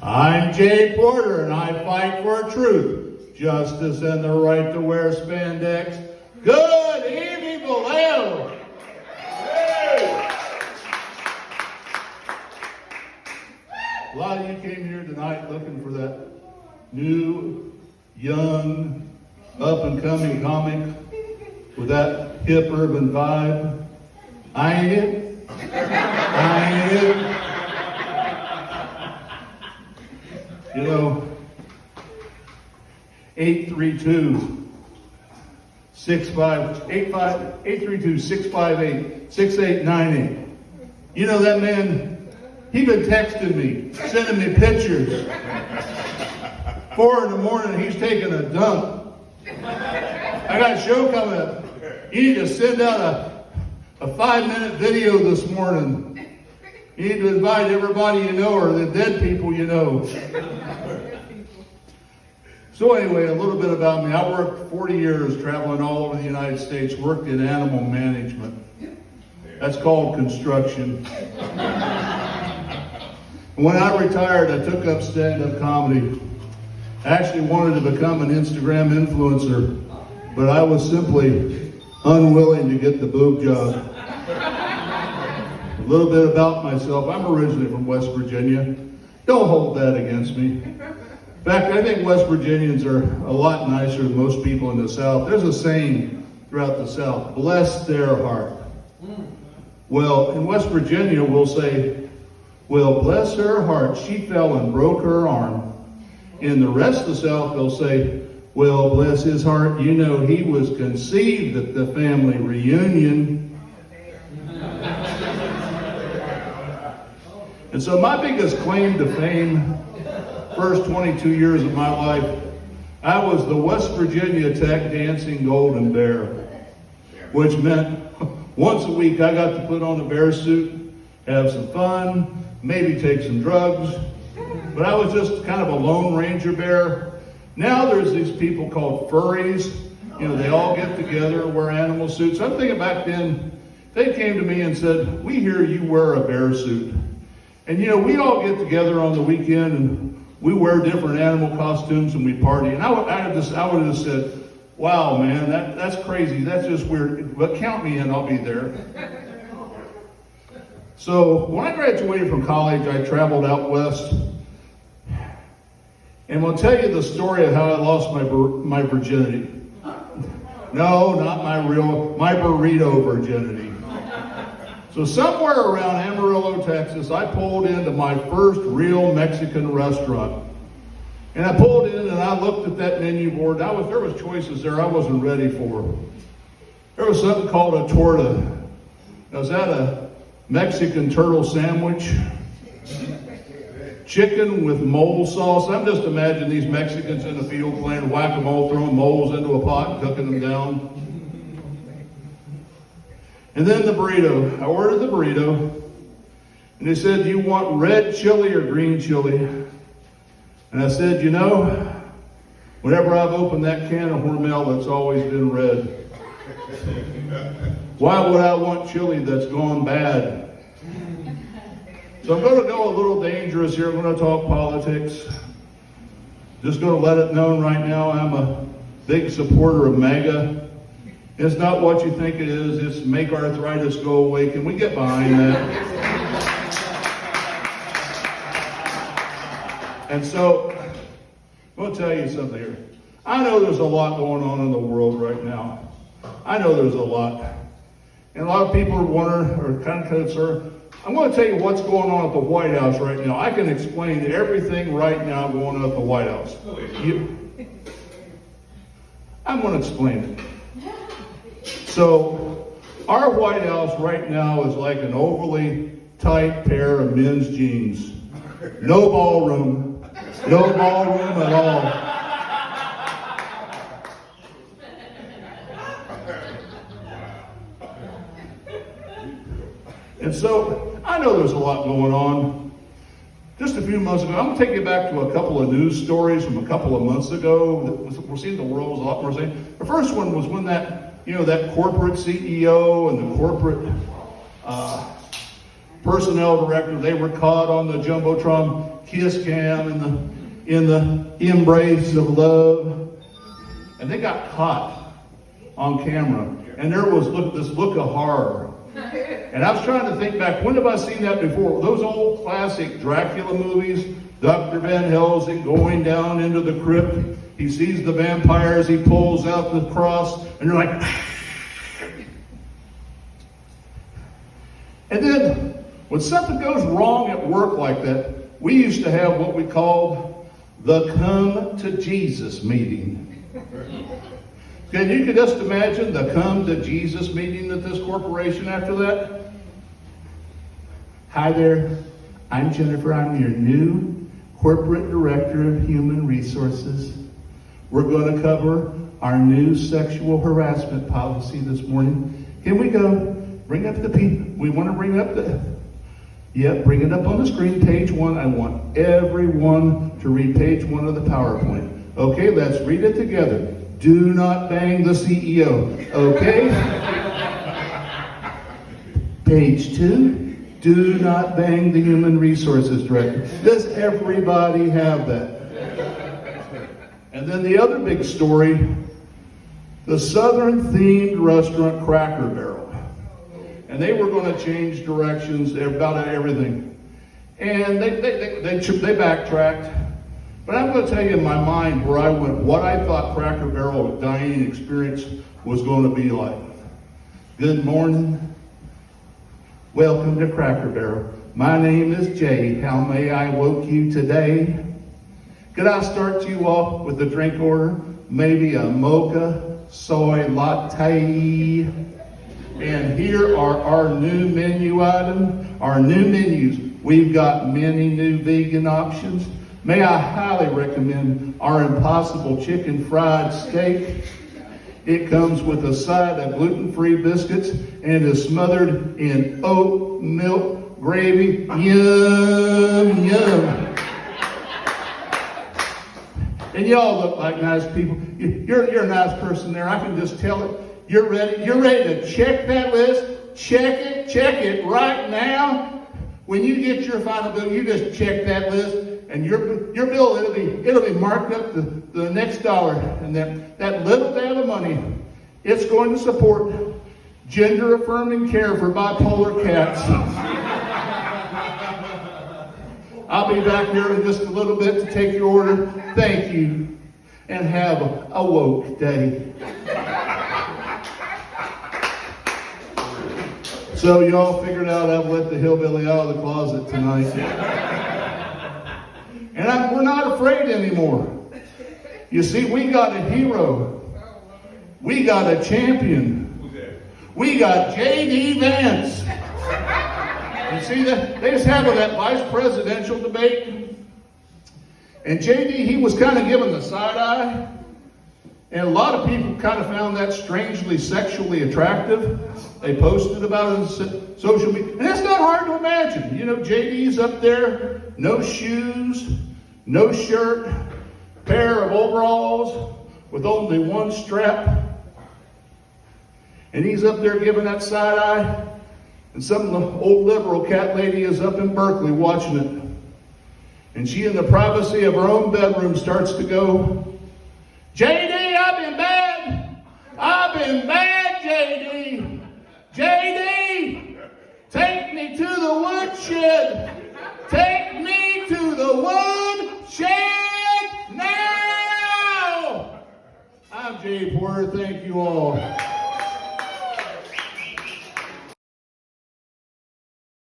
I'm Jay Porter, and I fight for truth, justice, and the right to wear spandex. Good evening, Vallejo. A lot of you came here tonight looking for that new, young, up-and-coming comic with that hip urban vibe. I ain't it. I ain't it. You know, 832-658-6898. You know that man, he been texting me, sending me pictures. 4 in the morning, he's taking a dump. I got a show coming up. You need to send out a 5-minute video this morning. You need to invite everybody you know or the dead people you know. So anyway, a little bit about me. I worked 40 years traveling all over the United States, worked in animal management. That's called construction. When I retired, I took up stand-up comedy. I actually wanted to become an Instagram influencer, but I was simply unwilling to get the boob job. A little bit about myself. I'm originally from West Virginia. Don't hold that against me. In fact, I think West Virginians are a lot nicer than most people in the South. There's a saying throughout the South, bless their heart. Well, in West Virginia, we'll say, well, bless her heart, she fell and broke her arm. In the rest of the South, they'll say, well, bless his heart, you know he was conceived at the family reunion. And so my biggest claim to fame, first 22 years of my life, I was the West Virginia Tech Dancing Golden Bear, which meant once a week I got to put on a bear suit, have some fun, maybe take some drugs, but I was just kind of a Lone Ranger bear. Now there's these people called furries. You know, they all get together, wear animal suits. I'm thinking back then, they came to me and said, we hear you wear a bear suit. And you know, we all get together on the weekend and we wear different animal costumes and we party. And I would have just said, wow, man, that's crazy. That's just weird. But count me in, I'll be there. So when I graduated from college, I traveled out west. And I'll tell you the story of how I lost my virginity. No, not my burrito virginity. So somewhere around Amarillo, Texas, I pulled into my first real Mexican restaurant. And I pulled in and I looked at that menu board. There was choices there I wasn't ready for. There was something called a torta. Now, is that a Mexican turtle sandwich? Chicken with mole sauce. I'm just imagining these Mexicans in the field playing whack-a-mole, throwing moles into a pot and cooking them down. And then the burrito. I ordered the burrito. And they said, do you want red chili or green chili? And I said, you know, whenever I've opened that can of Hormel, it's always been red. Why would I want chili that's gone bad? So I'm going to go a little dangerous here. I'm going to talk politics. Just going to let it known right now, I'm a big supporter of MAGA. It's not what you think it is. It's make arthritis go away. Can we get behind that? And so, I'm going to tell you something here. I know there's a lot going on in the world right now. I know there's a lot. And a lot of people are wondering, or kind of concerned. I'm going to tell you what's going on at the White House right now. I can explain everything right now going on at the White House. I'm going to explain it. So, our White House right now is like an overly tight pair of men's jeans. No ballroom. No ballroom at all. And so, I know there's a lot going on. Just a few months ago, I'm going to take you back to a couple of news stories from a couple of months ago. We're seeing the world was a lot more sane. The first one was when that corporate CEO and the corporate personnel director. They were caught on the Jumbotron kiss cam in the embrace of love. And they got caught on camera. And there was this look of horror. And I was trying to think back, when have I seen that before? Those old classic Dracula movies, Dr. Van Helsing going down into the crypt. He sees the vampires, he pulls out the cross, and you're like... And then, when something goes wrong at work like that, we used to have what we called the Come to Jesus meeting. Can you just imagine the Come to Jesus meeting at this corporation after that? Hi there, I'm Jennifer. I'm your new corporate director of human resources. We're going to cover our new sexual harassment policy this morning. Here we go. Bring up the people. We want to bring up bring it up on the screen, page 1. I want everyone to read page 1 of the PowerPoint. Okay, let's read it together. Do not bang the CEO. Okay? Page 2. Do not bang the human resources director. Does everybody have that? And then the other big story, the Southern themed restaurant Cracker Barrel. And they were going to change directions about everything. And they backtracked. But I'm going to tell you in my mind where I went, what I thought Cracker Barrel dining experience was going to be like. Good morning. Welcome to Cracker Barrel. My name is Jay. How may I woke you today? Could I start you off with a drink order? Maybe a mocha soy latte. And here are our new menu items, our new menus. We've got many new vegan options. May I highly recommend our Impossible Chicken Fried Steak. It comes with a side of gluten-free biscuits and is smothered in oat milk gravy. Yum, yum. And y'all look like nice people. You're a nice person there. I can just tell it. You're ready to check that list. Check it right now. When you get your final bill, you just check that list, and your bill it'll be marked up to the next dollar. And that little dab of money, it's going to support gender affirming care for bipolar cats. I'll be back here in just a little bit to take your order. Thank you, and have a woke day. So y'all figured out I've let the hillbilly out of the closet tonight. And we're not afraid anymore. You see, we got a hero. We got a champion. We got J.D. Vance. You see, they was having that vice presidential debate. And J.D., he was kind of given the side eye. And a lot of people kind of found that strangely sexually attractive. They posted about it on social media. And it's not hard to imagine. You know, JD's up there, no shoes, no shirt, pair of overalls with only one strap. And he's up there giving that side eye. And some of the old liberal cat lady is up in Berkeley watching it. And she, in the privacy of her own bedroom, starts to go, JD, I've been bad. I've been bad, JD. JD, take me to the woodshed. Take me to the woodshed now. I'm Jay Porter. Thank you all.